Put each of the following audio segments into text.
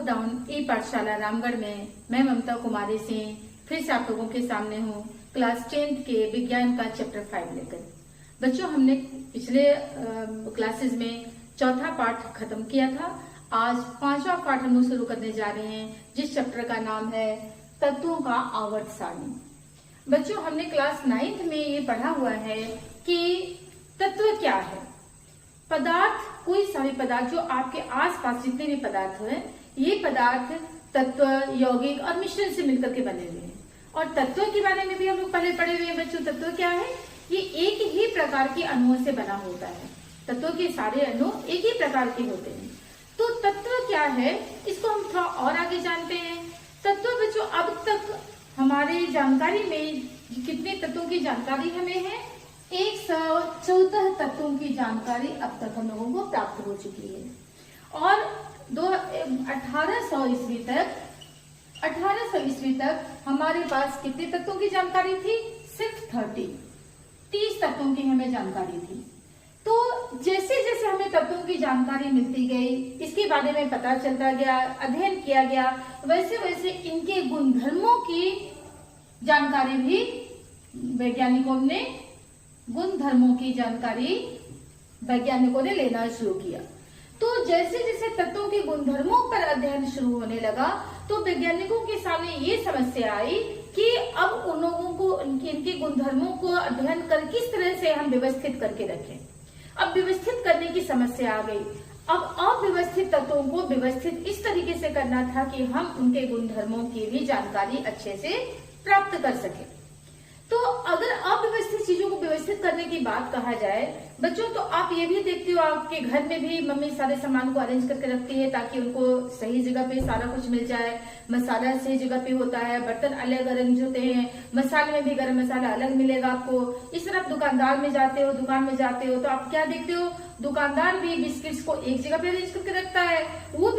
Lockdown ई पाठशाला रामगढ़ में मैं ममता कुमारी सिंह फिर से आप लोगों के सामने हूँ क्लास 10th के विज्ञान का चैप्टर 5 लेकर। बच्चों, हमने पिछले क्लासेस में चौथा पाठ खत्म किया था। आज पांचवा पाठ हम शुरू करने जा रहे हैं, जिस चैप्टर का नाम है तत्वों का आवर्त सारणी। बच्चों, हमने क्लास 9th में ये पढ़ा हुआ है कि तत्व क्या है। पदार्थ, कोई सारे पदार्थ जो आपके आसपास जितने भी पदार्थ हैं, ये पदार्थ तत्व, यौगिक और मिश्रण से मिलकर के बने हुए हैं। और तत्व के बारे में भी हम लोग पहले पढ़े हुए हैं। बच्चों, तत्व क्या है? ये एक ही प्रकार के अणुओं से बना होता है। तत्व के सारे अणु एक ही प्रकार के होते हैं। तो तत्व क्या है, इसको हम थोड़ा और आगे जानते हैं। तत्व बच्चों, अब तक हमारे जानकारी में कितने तत्वों की जानकारी हमें है? 114 तत्वों की जानकारी अब तक हम लोगों को प्राप्त हो चुकी है। और 1800 ईस्वी तक हमारे पास कितने तत्वों की जानकारी थी? सिर्फ 30 तत्वों की हमें जानकारी थी। तो जैसे जैसे हमें तत्वों की जानकारी मिलती गई, इसके बारे में पता चलता गया, अध्ययन किया गया, वैसे वैसे इनके गुणधर्मों की जानकारी भी वैज्ञानिकों ने लेना शुरू किया। तो जैसे जैसे तत्वों के गुणधर्मों पर अध्ययन शुरू होने लगा, तो वैज्ञानिकों के सामने ये समस्या आई कि अब उन लोगों को इनके गुणधर्मों को अध्ययन कर किस तरह से हम व्यवस्थित करके रखें। अब व्यवस्थित करने की समस्या आ गई। अब अव्यवस्थित तत्वों को व्यवस्थित इस तरीके से करना था कि हम उनके गुणधर्मों की भी जानकारी अच्छे से प्राप्त कर सके। तो अगर अव्यवस्थित चीजों को व्यवस्थित करने की बात कहा जाए बच्चों, तो आप ये भी देखते हो, आपके घर में भी मम्मी सारे सामान को अरेंज करके रखती है ताकि उनको सही जगह पे सारा कुछ मिल जाए। मसाला सही जगह पे होता है, बर्तन अलग अरेंज होते हैं, मसाले में भी गरम मसाला अलग मिलेगा आपको। इस तरह दुकान में जाते हो तो आप क्या देखते हो? दुकानदार भी बिस्किट्स को एक जगह पे अरेंज करके रखता है, वो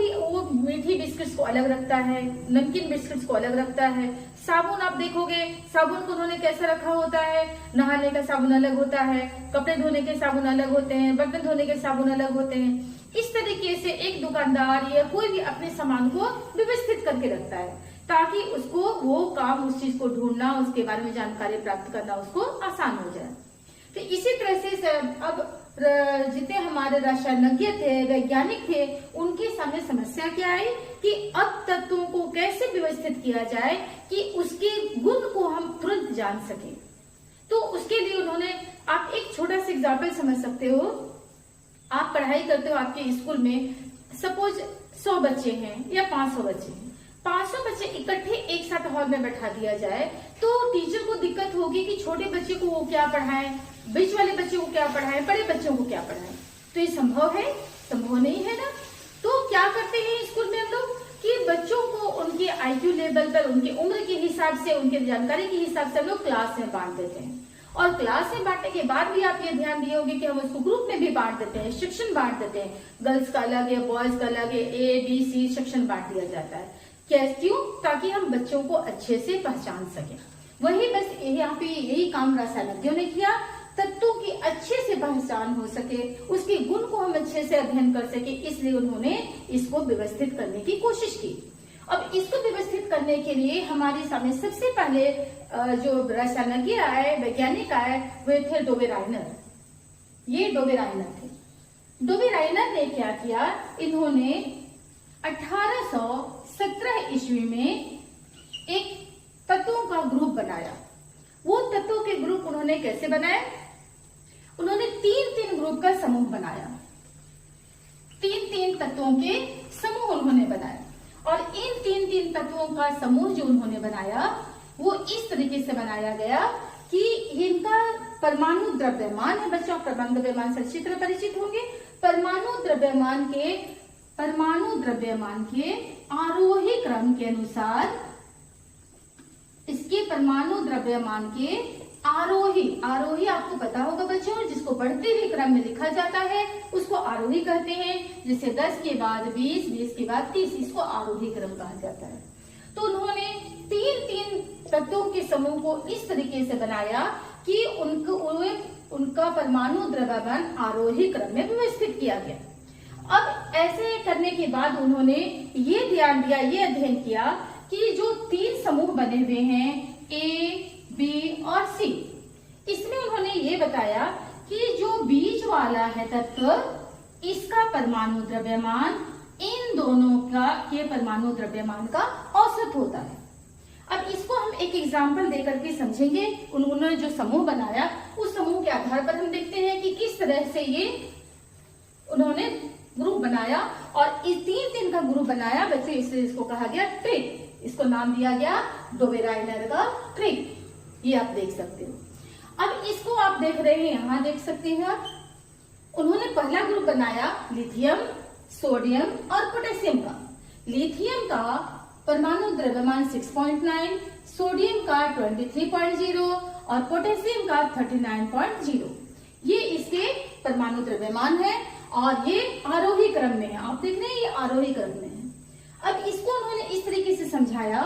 मीठी बिस्किट्स को अलग रखता है, नमकीन बिस्किट्स को अलग रखता है। साबुन आप देखोगे, साबुन को उन्होंने कैसे रखा होता है? नहाने का साबुन अलग होता है, कपड़े धोने के साबुन अलग होते हैं, बर्तन धोने के साबुन अलग होते हैं। इस तरीके से एक दुकानदार या कोई भी अपने सामान को व्यवस्थित करके रखता है ताकि उसको वो काम, उस चीज को ढूंढना, उसके बारे में जानकारी प्राप्त करना उसको आसान हो जाए। तो इसी तरह से अब जितने हमारे रसायनज्ञ थे, वैज्ञानिक थे, उनके सामने समस्या क्या आई कि अब तत्वों को कैसे व्यवस्थित किया जाए कि उसके गुण को हम तुरंत जान सके। तो उसके लिए उन्होंने, आप एक छोटा सा एग्जाम्पल समझ सकते हो। आप पढ़ाई करते हो आपके स्कूल में, सपोज 100 बच्चे हैं या 500 बच्चे हैं। 500 बच्चे इकट्ठे एक साथ हॉल में बैठा दिया जाए तो टीचर को दिक्कत होगी कि छोटे बच्चे को वो क्या पढ़ाएं, बीच वाले बच्चे को क्या पढ़ाएं, बड़े बच्चों को क्या पढ़ाएं। तो ये संभव है? संभव नहीं है ना। तो क्या करते हैं स्कूल में हम लोग कि बच्चों को उनके IQ लेवल पर, उनकी उम्र के हिसाब से, उनके जानकारी के हिसाब से हम लोग क्लास में बांट देते हैं। और क्लास में बांटने के बाद भी आप ये ध्यान दिए होंगे कि हम उसको ग्रुप में भी बांट देते हैं, सेक्शन बांट देते हैं। गर्ल्स का अलग है, बॉयज का अलग है, ABC सेक्शन बांट दिया जाता है। क्यों? ताकि हम बच्चों को अच्छे से पहचान सके। वही बस यहाँ पे यही काम रसायनज्ञों ने किया, तत्वों की अच्छे से पहचान हो सके, उसके गुण को हम अच्छे से अध्ययन कर सके, इसलिए उन्होंने इसको व्यवस्थित करने की कोशिश की। अब इसको व्यवस्थित करने के लिए हमारे सामने सबसे पहले जो रसायनज्ञ आए, वैज्ञानिक आए, वे थे डोबे राइनर। ये डोबे राइनर थे। डोबे राइनर ने क्या किया? इन्होंने 1817 ईस्वी में एक तत्वों का ग्रुप बनाया। वो तत्वों के ग्रुप उन्होंने कैसे बनाए? उन्होंने 3 ग्रुप का समूह बनाया। 3 तत्वों के समूह उन्होंने बनाए। और इन 3 तत्वों का समूह जो उन्होंने बनाया वो इस तरीके से बनाया गया कि इनका परमाणु द्रव्यमान है। बच्चों, परमाणु द्रव्यमान से अच्छी तरह परिचित होंगे। परमाणु द्रव्यमान के आरोही क्रम के अनुसार, इसके परमाणु द्रव्यमान के आरोही आपको पता होगा बच्चों, जिसको बढ़ते हुए क्रम में लिखा जाता है उसको आरोही कहते हैं। जैसे 10 के बाद 20, 20 के बाद 30, इसको आरोही क्रम कहा जाता है। तो उन्होंने 3 तत्वों के समूह को इस तरीके से बनाया कि उनका परमाणु द्रव्यमान आरोही क्रम में व्यवस्थित किया गया। अब ऐसे करने के बाद उन्होंने ये ध्यान दिया, ये अध्ययन किया कि जो 3 समूह बने हुए हैं ए, बी और सी, इसमें उन्होंने ये बताया कि जो बीच वाला है तत्व, इसका परमाणु द्रव्यमान इन दोनों का के परमाणु द्रव्यमान का औसत होता है। अब इसको हम एक एग्जाम्पल देकर के समझेंगे। उन्होंने जो समूह बनाया उस समूह के आधार पर हम देखते हैं कि किस तरह से ये उन्होंने ग्रुप बनाया, और इस 3 का ग्रुप बनाया बच्चों, इसलिए इसको कहा गया ट्रिक, इसको नाम दिया गया डोबेराइनर का ट्रिक। ये आप देख सकते हो। अब इसको आप देख रहे हैं, यहाँ देख सकते हैं आप, उन्होंने पहला ग्रुप बनाया लिथियम, सोडियम और पोटेशियम का। लिथियम का परमाणु द्रव्यमान 6.9, सोडियम का 23.0 और पोटेशियम का 39.0। ये इसके परमाणु द्रव्यमान है और ये आरोही क्रम में है। आप देख रहे हैं ये आरोही क्रम में है। अब इसको उन्होंने इस तरीके से समझाया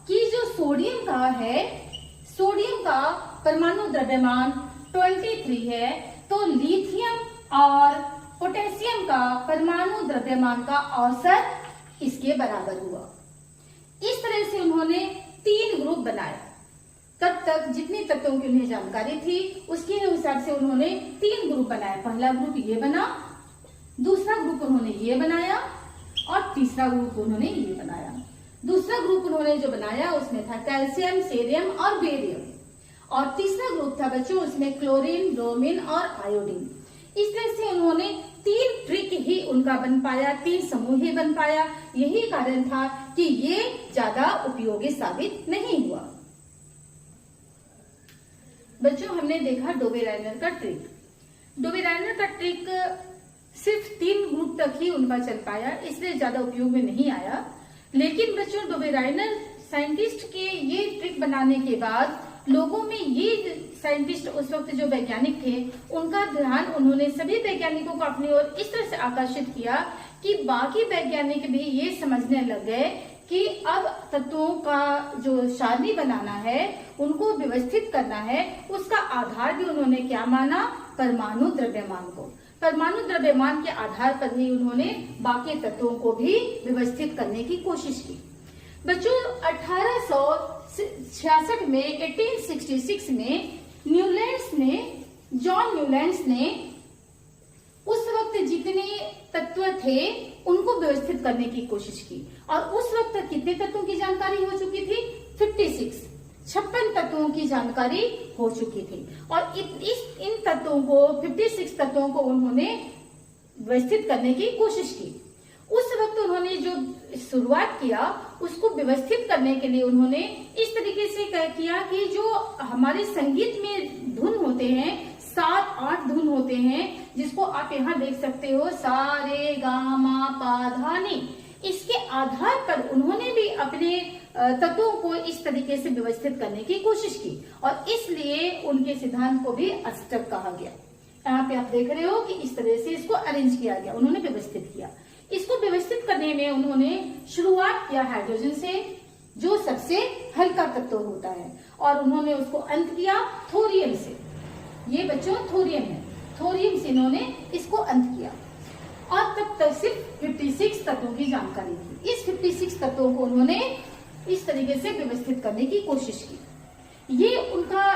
कि जो सोडियम का है, सोडियम का परमाणु द्रव्यमान 23 है, तो लिथियम और पोटेशियम का परमाणु द्रव्यमान का औसत इसके बराबर हुआ। इस तरह से उन्होंने 3 ग्रुप बनाए। तब तक जितनी तत्वों की उन्हें जानकारी थी उसके हिसाब से उन्होंने 3 ग्रुप बनाए। पहला ग्रुप ये बना, दूसरा ग्रुप उन्होंने ये बनाया और तीसरा ग्रुप उन्होंने ये बनाया। दूसरा ग्रुप उन्होंने जो बनाया उसमें था कैल्शियम, सेरियम और बेरियम, और तीसरा ग्रुप था बच्चों उसमें क्लोरीन, ब्रोमीन और आयोडीन। इस तरह से उन्होंने 3 ट्रिक ही उनका बन पाया, 3 समूह ही बन पाया। यही कारण था कि ये ज्यादा उपयोगी साबित नहीं हुआ। बच्चों हमने देखा डोबेराइनर का ट्रिक। डोबेराइनर का ट्रिक सिर्फ 3 ग्रुप तक ही उनका चल पाया, इसलिए ज्यादा उपयोग में नहीं आया। लेकिन बच्चों डोबेराइनर साइंटिस्ट के ये ट्रिक बनाने के बाद लोगों में, ये साइंटिस्ट उस वक्त जो वैज्ञानिक थे उनका ध्यान उन्होंने सभी वैज्ञानिकों को अपनी ओर इस तरह से आकर्षित किया कि बाकी वैज्ञानिक भी ये समझने लग गए कि अब तत्वों का जो सारणी बनाना है, उनको व्यवस्थित करना है, उसका आधार भी उन्होंने क्या माना, परमाणु द्रव्यमान को। परमाणु द्रव्यमान के आधार पर ही उन्होंने बाकी तत्वों को भी व्यवस्थित करने की कोशिश की। बच्चों 1866 में 1866 में जॉन न्यूलैंड्स ने उस वक्त जितने तत्व थे उनको व्यवस्थित करने की कोशिश की, और उस वक्त कितने तत्वों की जानकारी हो चुकी थी, 56 तत्वों की जानकारी हो चुकी थी। और इन तत्वों को 56 तत्वों को उन्होंने व्यवस्थित करने की कोशिश की। उस वक्त उन्होंने जो शुरुआत किया उसको व्यवस्थित करने के लिए उन्होंने इस तरीके से किया कि जो हमारे संगीत में धुन होते हैं, 7-8 धुन होते हैं, जिसको आप यहाँ देख सकते हो, सा रे गा मा पा धा नी। इसके आधार पर उन्होंने भी अपने तत्वों को इस तरीके से व्यवस्थित करने की कोशिश की, और इसलिए उनके सिद्धांत को भी अष्टक कहा गया। यहाँ पे आप देख रहे हो कि इस तरह से इसको अरेंज किया गया, उन्होंने व्यवस्थित किया। इसको व्यवस्थित करने में उन्होंने शुरुआत किया हाइड्रोजन से, जो सबसे हल्का तत्व होता है, और उन्होंने उसको अंत किया थोरियम से। ये बच्चों थोरियम है, थोरियम से इन्होंने इसको अंत किया। और तब तक सिर्फ 56 तत्वों की जानकारी थी। इस 56 तत्वों को उन्होंने इस तरीके से व्यवस्थित करने की कोशिश की। ये उनका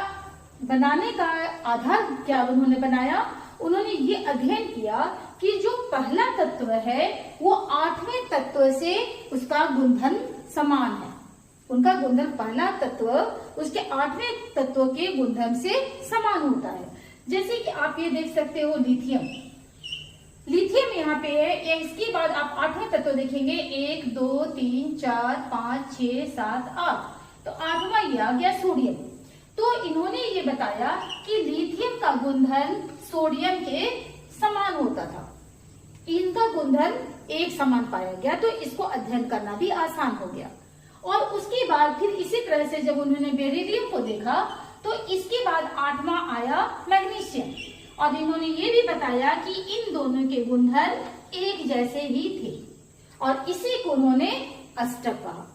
बनाने का आधार क्या उन्होंने बनाया, उन्होंने ये अध्ययन किया कि जो पहला तत्व है वो 8वें तत्व से उसका गुणधर्म समान है। उनका गुणधर्म, पहला तत्व उसके 8वें तत्व के गुणधर्म से समान होता है। जैसे कि आप ये देख सकते हो लिथियम, लिथियम यहाँ पे है। इसके बाद आप 8वें तत्व देखेंगे, 1 2 3 4 5 6 7 8, तो 8वां ये आ गया सोडियम। तो इन्होंने ये बताया कि लिथियम का गुणधर्म सोडियम के समान होता था, इनका गुणधर्म एक समान पाया गया, तो इसको अध्ययन करना भी आसान हो गया। और उसके बाद फिर इसी तरह से जब उन्होंने बेरिलियम को देखा तो इसके बाद 8वां आया मैग्नीशियम, और इन्होंने ये भी बताया कि इन दोनों के गुणधर्म एक जैसे ही थे, और इसी को उन्होंने अष्टक कहा।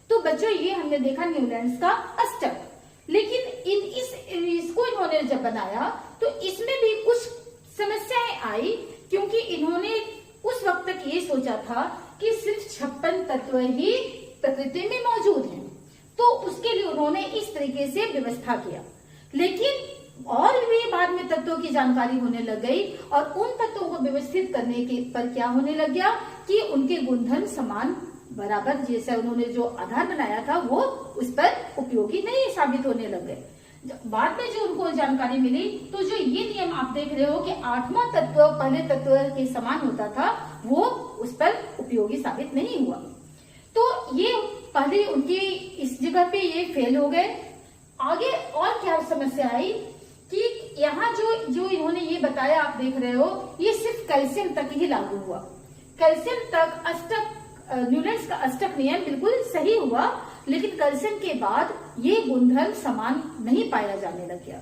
तो बच्चों ये हमने देखा न्यूलैंड्स का अष्टक। लेकिन इसको इन्होंने जब बनाया तो इसमें भी कुछ समस्याएं आई, क्योंकि इन्होंने उस वक्त तक ये सोचा था कि सिर्फ 56 तत्व ही प्रकृति में मौजूद हैं, तो उसके लिए उन्होंने इस तरीके से व्यवस्था किया। लेकिन और भी बाद में तत्वों की जानकारी होने लग गई और उन तत्वों को व्यवस्थित करने के पर क्या होने लग गया कि उनके गुणधर्म समान बराबर, जैसे उन्होंने जो आधार बनाया था वो उस पर उपयोगी नहीं साबित होने लग गए। बाद में जो उनको जानकारी मिली, तो जो ये नियम आप देख रहे हो कि 8वां तत्व पहले तत्व के समान होता था, वो उस पर उपयोगी साबित नहीं हुआ। तो ये पहले उनकी इस जगह पे ये फेल हो गए। आगे और क्या समस्या आई कि यहाँ जो इन्होंने ये बताया आप देख रहे हो, ये सिर्फ कैल्शियम तक ही लागू हुआ। कैल्शियम तक न्यूटन्स का अष्टक नियम बिल्कुल सही हुआ, लेकिन कैल्शियम के बाद ये गुणधर्म समान नहीं पाया जाने लग गया।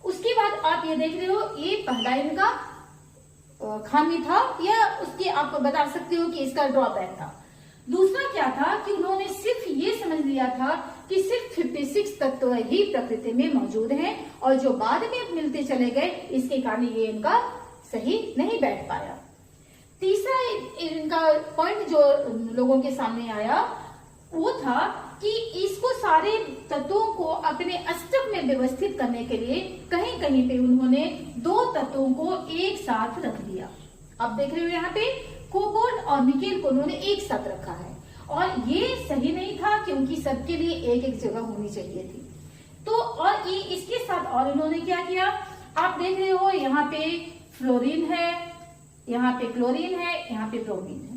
उसके बाद आप ये देख रहे हो, ये पहला इनका खामी था, या उसके आप बता सकते हो कि इसका ड्रॉबैक था। दूसरा क्या था कि उन्होंने सिर्फ ये समझ लिया था कि सिर्फ 56 तत्व ही प्रकृति में मौजूद हैं, और जो बाद में मिलते चले गए, इसके कारण ये इनका सही नहीं बैठ पाया। तीसरा इनका पॉइंट जो लोगों के सामने आया वो था कि इसको सारे तत्वों को अपने अष्टक में व्यवस्थित करने के लिए कहीं कहीं पे उन्होंने 2 तत्वों को एक साथ रख दिया। अब देख रहे हो यहाँ पे कोबाल्ट और निकेल को उन्होंने एक साथ रखा है, और ये सही नहीं था क्योंकि सबके लिए एक एक जगह होनी चाहिए थी। तो और ये इसके साथ और इन्होंने क्या किया, आप देख रहे हो यहाँ पे फ्लोरीन है, यहाँ पे क्लोरीन है, यहाँ पे ब्रोमीन है।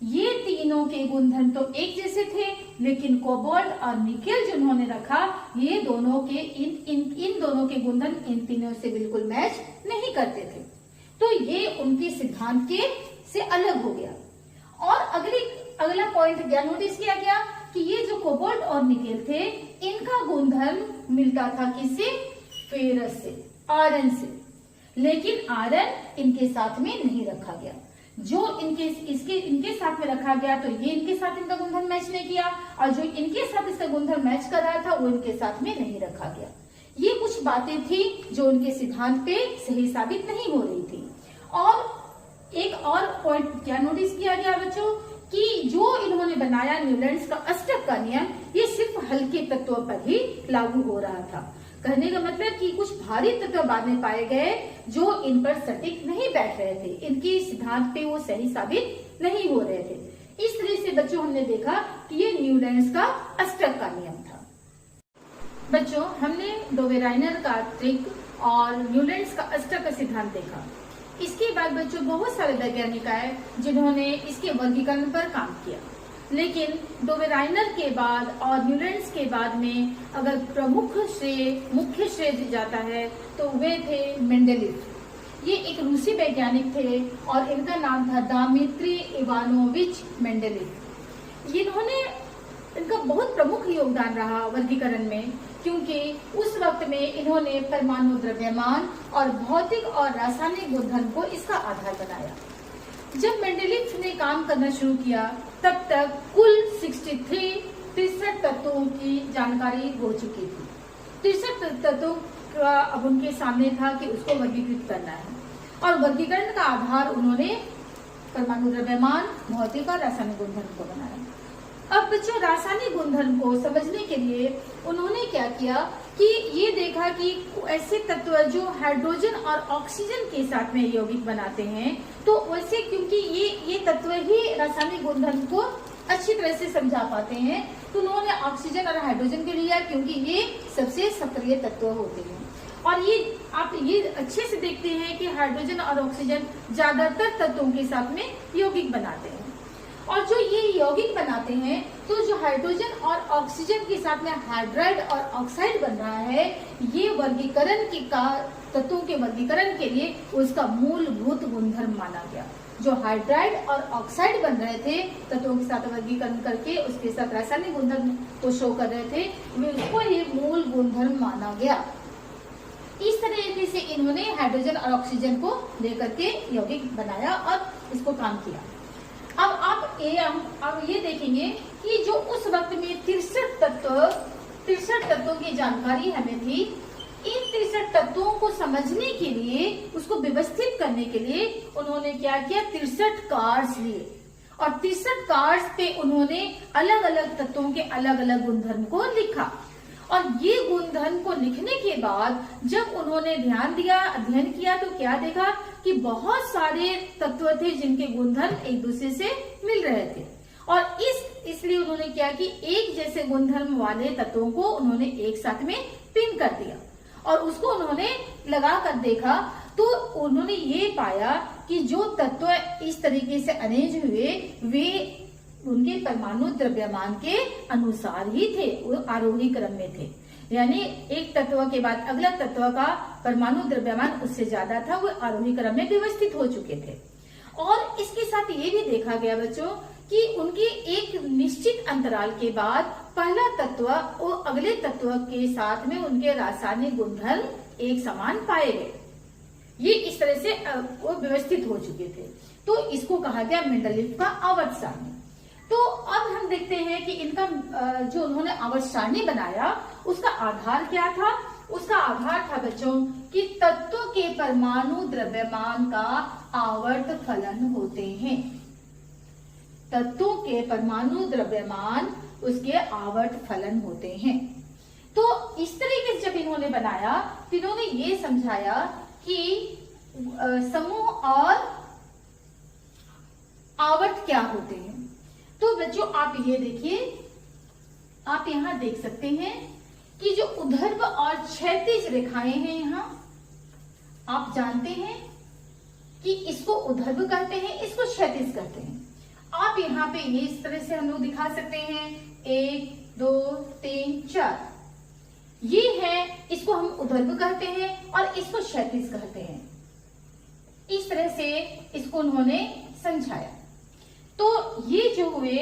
ये तीनों के गुणधर्म तो एक जैसे थे, लेकिन कोबाल्ट और निकेल जो उन्होंने रखा, ये दोनों के इन दोनों के गुणधर्म इन तीनों से बिल्कुल मैच नहीं करते थे। तो ये उनके सिद्धांत के से अलग हो गया। और अगला पॉइंट क्या नोटिस किया गया कि ये जो कोबाल्ट और निकेल थे, इनका गुणधर्म मिलता था किससे, फेरस से, आयरन से, लेकिन आयरन इनके साथ में नहीं रखा गया। जो इनके साथ में रखा गया, तो ये इनके साथ इनका गुणधर्म मैच नहीं किया, और जो इनके साथ इसका गुणधर्म मैच कर रहा था वो इनके साथ में नहीं रखा गया। ये कुछ बातें थी जो उनके सिद्धांत पे सही साबित नहीं हो रही थी। और एक और पॉइंट क्या नोटिस किया गया बच्चों कि जो इन्होंने बनाया न्यूटन्स का अष्टक का नियम, ये सिर्फ हल्के तत्वों पर ही लागू हो रहा था। कहने का मतलब कि कुछ भारी तत्व बाद में पाए गए जो इन पर सटीक नहीं बैठ रहे थे, इनके सिद्धांत पे वो सही साबित नहीं हो रहे थे। इस तरह से बच्चों हमने देखा कि ये न्यूटन्स का अष्टक का नियम था। बच्चों हमने डोवेराइनर का ट्रिक और न्यूटन्स का अष्टक का सिद्धांत देखा। इसके बाद बच्चों बहुत सारे वैज्ञानिक आए जिन्होंने इसके वर्गीकरण पर काम किया, लेकिन डोवेराइनर के बाद और न्यूटन्स के बाद में अगर मुख्य श्रेय जाता है तो वे थे मेंडेलीव। ये एक रूसी वैज्ञानिक थे और इनका नाम था दिमित्री इवानोविच मेंडेलीव। इनका बहुत प्रमुख योगदान रहा वर्गीकरण में, क्योंकि उस वक्त में इन्होंने परमाणु द्रव्यमान और भौतिक और रासायनिक गुणधर्म को इसका आधार बनाया। जब मेंडेलीव ने काम करना शुरू किया, तब तक कुल 63 तत्वों की जानकारी हो चुकी थी। 63 तत्वों का अब उनके सामने था कि उसको वर्गीकृत करना है, और वर्गीकरण का आधार उन्होंने परमाणु द्रव्यमान, भौतिक और रासायनिक गुणधर्म को बनाया। अब बच्चों रासायनिक गुणधर्म को समझने के लिए उन्होंने क्या किया कि ये देखा कि ऐसे तत्व जो हाइड्रोजन और ऑक्सीजन के साथ में यौगिक बनाते हैं, तो वैसे क्योंकि ये तत्व ही रासायनिक गुणधर्म को अच्छी तरह से समझा पाते हैं, तो उन्होंने ऑक्सीजन और हाइड्रोजन के लिया, क्योंकि ये सबसे सक्रिय तत्व होते हैं। और ये आप ये अच्छे से देखते हैं कि हाइड्रोजन और ऑक्सीजन ज्यादातर तत्वों के साथ में यौगिक बनाते हैं। और जो ये यौगिक बनाते हैं, तो जो हाइड्रोजन और ऑक्सीजन के साथ में हाइड्राइड और ऑक्साइड बन रहा है, ये वर्गीकरण तत्वों के वर्गीकरण के लिए उसका मूलभूत गुणधर्म माना गया। जो हाइड्राइड और ऑक्साइड बन रहे थे तत्वों के साथ वर्गीकरण करके उसके साथ रासायनिक गुणधर्म को शो कर रहे थे, उसको ये मूल गुणधर्म माना गया। इस तरीके से इन्होंने हाइड्रोजन और ऑक्सीजन को लेकर के यौगिक बनाया और इसको काम किया। अब आप ये देखेंगे कि जो उस वक्त में 63 तत्वों की जानकारी हमें थी, इन 63 तत्वों को समझने के लिए, उसको व्यवस्थित करने के लिए उन्होंने क्या किया, 63 कार्ड्स लिए। और 63 कार्ड्स पे उन्होंने अलग अलग तत्वों के अलग अलग गुणधर्म को लिखा। और ये गुणधर्म को लिखने के बाद जब उन्होंने ध्यान दिया, अध्ययन किया, तो क्या देखा कि बहुत सारे तत्व थे जिनके गुणधर्म एक दूसरे से मिल रहे थे। और इसलिए उन्होंने क्या कि एक जैसे गुणधर्म वाले तत्वों को उन्होंने एक साथ में पिन कर दिया और उसको उन्होंने लगा कर देखा, तो उन्होंने ये पाया कि जो तत्व इस तरीके से अरेंज हुए वे उनके परमाणु द्रव्यमान के अनुसार ही थे, वो आरोही क्रम में थे। यानी एक तत्व के बाद अगला तत्व का परमाणु द्रव्यमान उससे ज्यादा था, वो आरोही क्रम में व्यवस्थित हो चुके थे। और इसके साथ ये भी देखा गया बच्चों कि उनके एक निश्चित अंतराल के बाद पहला तत्व और अगले तत्व के साथ में उनके रासायनिक गुणधर्म एक समान पाए गए। ये इस तरह से वो व्यवस्थित हो चुके थे। तो इसको कहा गया मेंडलीव का आवर्त सारणी। तो अब हम देखते हैं कि इनका जो उन्होंने आवर्त सारणी बनाया उसका आधार क्या था। उसका आधार था बच्चों कि तत्व के परमाणु द्रव्यमान का आवर्त फलन होते हैं। तत्वों के परमाणु द्रव्यमान उसके आवर्त फलन होते हैं। तो इस तरीके से जब इन्होंने बनाया तो इन्होंने ये समझाया कि समूह और आवर्त क्या होते हैं। तो बच्चों आप ये देखिए, आप यहां देख सकते हैं कि जो ऊर्ध्व और क्षैतिज रेखाएं हैं, यहां आप जानते हैं कि इसको ऊर्ध्व कहते हैं, इसको क्षैतिज कहते हैं। आप यहाँ पे ये इस तरह से हम लोग दिखा सकते हैं 1 2 3 4, ये है, इसको हम ऊर्ध्व कहते हैं और इसको क्षैतिज कहते हैं। इस तरह से इसको उन्होंने समझाया। तो ये जो हुए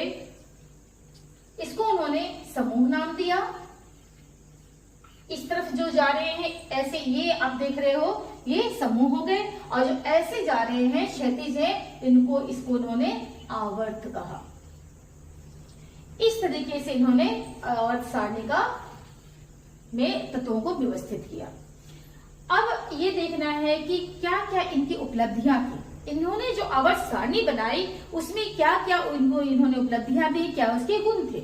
इसको उन्होंने समूह नाम दिया। इस तरफ जो जा रहे हैं ऐसे, ये आप देख रहे हो, ये समूह हो गए, और जो ऐसे जा रहे हैं क्षैतिज है, इसको उन्होंने आवर्त कहा। इस तरीके से इन्होंने आवर्त सारणी का में तत्वों को व्यवस्थित किया। अब ये देखना है कि क्या क्या इनकी उपलब्धियां थी। इन्होंने जो आवर्त सारणी बनाई उसमें क्या क्या इन्होंने उपलब्धियां दी, क्या उसके गुण थे।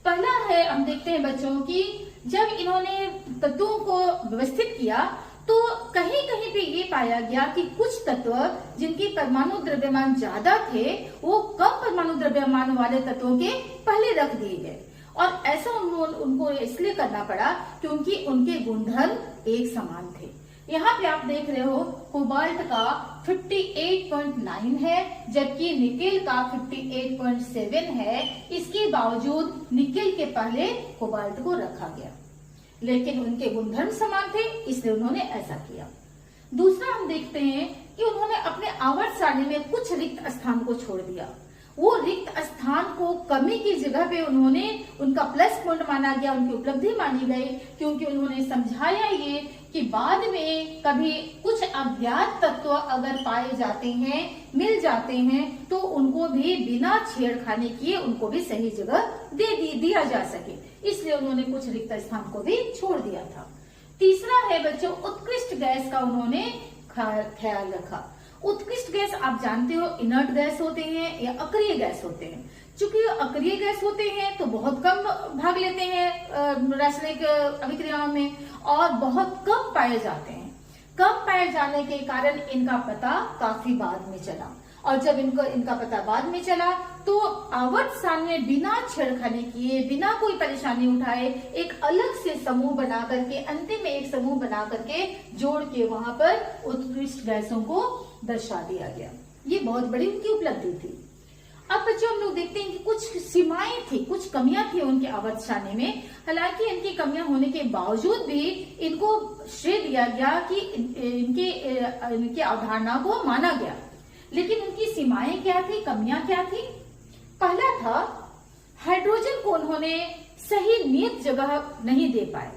पहला है, हम देखते हैं बच्चों की जब इन्होंने तत्वों को व्यवस्थित किया तो कहीं कहीं पे ये पाया गया कि कुछ तत्व जिनके परमाणु द्रव्यमान ज्यादा थे वो कम परमाणु द्रव्यमान वाले तत्वों के पहले रख दिए गए। और ऐसा उनको इसलिए करना पड़ा क्योंकि उनके गुणधर्म एक समान थे। यहाँ पे आप देख रहे हो कोबाल्ट का 58.9 है, जबकि निकेल का 58.7 है। इसके बावजूद निकेल के पहले कोबाल्ट को रखा गया, लेकिन उनके गुणधर्म समान थे, इसलिए उन्होंने ऐसा किया। दूसरा हम देखते हैं कि उन्होंने अपने आवर्त सारणी में कुछ रिक्त स्थान को छोड़ दिया। वो रिक्त स्थान को कमी की जगह पे उन्होंने उनका प्लस पॉइंट माना गया, उनकी उपलब्धि मानी गई, क्योंकि उन्होंने समझाया ये कि बाद में कभी कुछ अज्ञात तत्व अगर पाए जाते हैं, मिल जाते हैं, तो उनको भी बिना छेड़खानी किए उनको भी सही जगह दिया जा सके, इसलिए उन्होंने कुछ रिक्त स्थान को भी छोड़ दिया था। तीसरा है बच्चों, उत्कृष्ट गैस का उन्होंने ख्याल रखा। उत्कृष्ट गैस आप जानते हो इनर्ट गैस होते हैं या अक्रिय गैस होते हैं। चूंकि अक्रिय गैस होते हैं तो बहुत कम भाग लेते हैं रासायनिक अभिक्रियाओं में और बहुत कम पाए जाते हैं। कम पाए जाने के कारण इनका पता काफी बाद में चला, और जब इनका पता बाद में चला तो आवर्त सारणी में बिना छेड़खानी किए, बिना कोई परेशानी उठाए एक अलग से समूह बना करके, अंतिम में एक समूह बना करके जोड़ के वहां पर उत्कृष्ट गैसों को दर्शा दिया गया। ये बहुत बड़ी उनकी उपलब्धि थी। अब बच्चों हम लोग देखते हैं कि कुछ सीमाएं थी, कुछ कमियां थी उनके आवर्त सारणी में। हालांकि इनकी कमियां होने के बावजूद भी इनको श्रेय दिया गया कि इनकी अवधारणा को माना गया, लेकिन उनकी सीमाएं क्या थी, कमियां क्या थी। पहला था, हाइड्रोजन को उन्होंने सही नियत जगह नहीं दे पाए।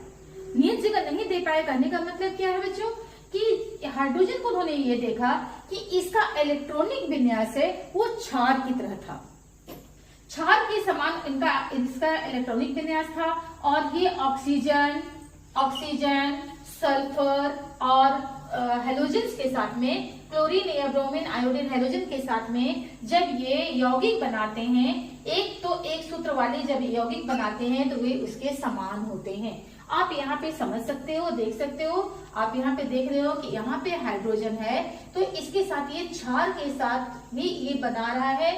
नियत जगह नहीं दे पाए कहने का मतलब क्या है बच्चों कि हाइड्रोजन को उन्होंने ये देखा कि इसका इलेक्ट्रॉनिक विन्यास है वो क्षार की तरह था, क्षार के समान इसका इलेक्ट्रॉनिक विन्यास था, और ये ऑक्सीजन, सल्फर और हेलोजन्स के साथ में, क्लोरीन या ब्रोमीन, आयोडीन, हेलोजन के साथ में जब ये यौगिक बनाते हैं, एक सूत्र वाले जब यौगिक बनाते हैं तो वे उसके समान होते हैं। आप यहाँ पे समझ सकते हो, देख सकते हो, आप यहाँ पे देख रहे हो कि यहाँ पे हाइड्रोजन है तो इसके साथ ये क्षार के साथ भी ये बना रहा है,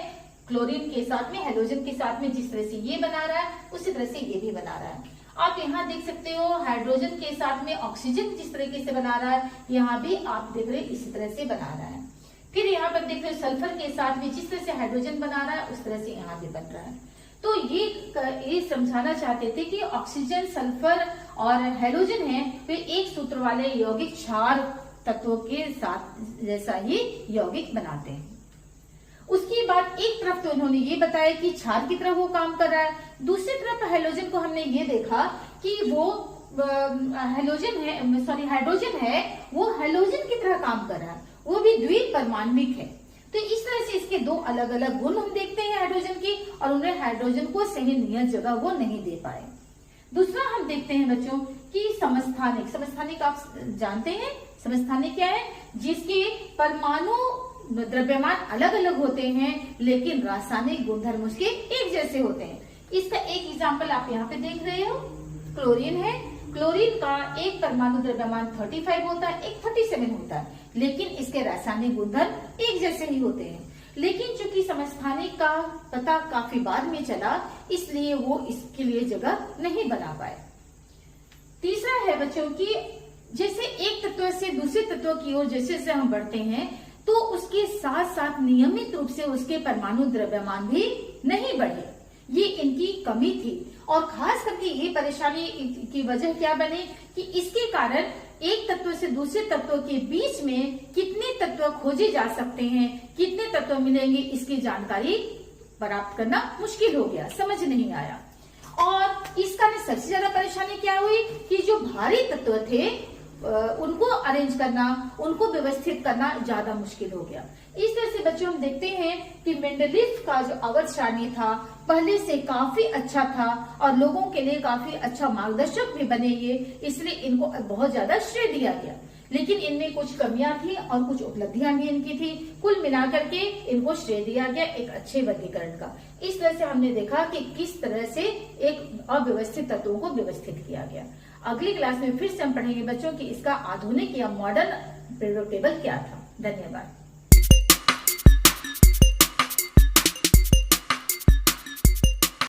क्लोरीन के साथ में, हेलोजन के साथ में जिस तरह से ये बना रहा है उसी तरह से ये भी बना रहा है। आप यहाँ देख सकते हो हाइड्रोजन के साथ में ऑक्सीजन जिस तरीके से बना रहा है, यहाँ भी आप देख रहे इसी तरह से बना रहा है। फिर यहाँ पर देख रहे हो सल्फर के साथ में जिस तरह से हाइड्रोजन बना रहा है उस तरह से यहाँ भी बन रहा है। तो ये समझाना चाहते थे कि ऑक्सीजन, सल्फर और हेलोजन है वे एक सूत्र वाले यौगिक क्षार तत्वों के साथ जैसा ही यौगिक बनाते हैं। उसके बाद एक तरफ तो इन्होंने ये बताया कि क्षार की तरह वो काम कर रहा है, दूसरी तरफ हेलोजन को हमने ये देखा कि वो हाइड्रोजन है वो हेलोजन की तरह काम कर रहा है, वो भी द्विपरमाण्विक है। तो इस तरह से इसके दो अलग अलग गुण हम देखते हैं हाइड्रोजन की, और उन्हें हाइड्रोजन को सही नियत जगह वो नहीं दे पाए। दूसरा हम देखते हैं बच्चों कि समस्थानिक आप जानते हैं समस्थानिक क्या है, जिसके परमाणु द्रव्यमान अलग अलग होते हैं लेकिन रासायनिक गुणधर्म उसके एक जैसे होते हैं। इसका एक एग्जाम्पल आप यहाँ पे देख रहे हो, क्लोरीन है। क्लोरीन का एक परमाणु द्रव्यमान 35 होता है, एक 37 होता है, लेकिन इसके रासायनिक गुणधर्म एक जैसे ही होते हैं। लेकिन चूंकि समस्थानिक का पता काफी बाद में चला इसलिए वो इसके लिए जगह नहीं बना पाए। तीसरा है बच्चों की जैसे एक तत्व से दूसरे तत्व की ओर जैसे जैसे हम बढ़ते हैं तो उसके साथ साथ नियमित रूप से उसके परमाणु द्रव्यमान भी नहीं बढ़े, ये इनकी कमी थी। और खास करके ये परेशानी की वजह क्या बनी कि इसके कारण एक तत्व से दूसरे तत्व के बीच में कितने तत्व खोजे जा सकते हैं, कितने तत्व मिलेंगे, इसकी जानकारी प्राप्त करना मुश्किल हो गया, समझ नहीं आया। और इस कारण सबसे ज्यादा परेशानी क्या हुई कि जो भारी तत्व थे उनको अरेंज करना, उनको व्यवस्थित करना ज्यादा मुश्किल हो गया। इस तरह से बच्चों हम देखते हैं कि मेंडलीफ का जो आवर्त सारणी था पहले से काफी अच्छा था और लोगों के लिए काफी अच्छा मार्गदर्शक भी बने ये, इसलिए इनको बहुत ज्यादा श्रेय दिया गया। लेकिन इनमें कुछ कमियां थी और कुछ उपलब्धियां भी इनकी थी, कुल मिलाकर के इनको श्रेय दिया गया एक अच्छे वर्गीकरण का। इस तरह से हमने देखा कि किस तरह से एक अव्यवस्थित तत्वों को व्यवस्थित किया गया। अगली क्लास में फिर से हम पढ़ेंगे बच्चों कि इसका आधुनिक या मॉडर्न पीरियोडिक टेबल क्या था। धन्यवाद।